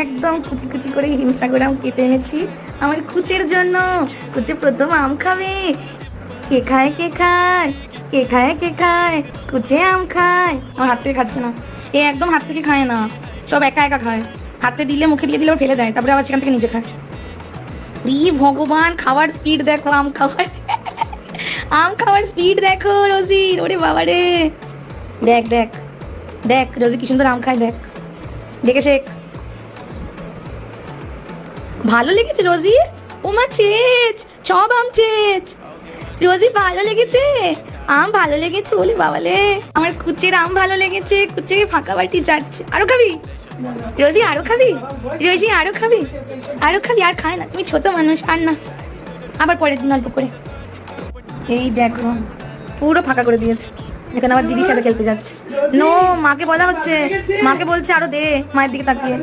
একদম কুচি কুচি করে হিমসাগর আম কেটে এনেছি আমার কুচের জন্য। কুচে প্রথম আম খাবে। কে খায় কে খায়, কে খায় কে খায়, কুচে আম খায়। আমার হাত থেকে খাচ্ছে না, এ একদম হাত থেকে খায় না, সব একা একা খায়। হাতে দিলে মুখে দিয়ে দিলে ফেলে দেয়, তারপরে আবার সেখান থেকে নিজে খায়। ই ভগবান, খাওয়ার স্পিড দেখো, আম খাওয়ার আম খাওয়ার স্পিড দেখো রোজির। ওরে বাবা রে, দেখ দেখ দেখ রোজি কি সুন্দর আম খায়, দেখ দেখে শেখ। ভালো লেগেছে রোজি? ওমা চেচ, সব আম চেচ। রোজি ভালো লেগেছে, আম ভালো লেগেছে? বলে বাবালে, আমার কুচের আম ভালো লেগেছে। কুচে ফাঁকা বাটি যাচ্ছে। আরো খাবি রোজি? আরো খাবি রোজি? আরো খাবি? আরো খাবি? আর খায় না, তুমি ছোট মানুষ, আর না, আবার পরের দিন অল্প করে। এই দেখো পুরো ফাঁকা করে দিয়েছে, এখানে আবার দিদির সাথে খেলতে যাচ্ছে। নো, মাকে বলা হচ্ছে, মাকে বলছে আরো দে, মায়ের দিকে তাকিয়ে।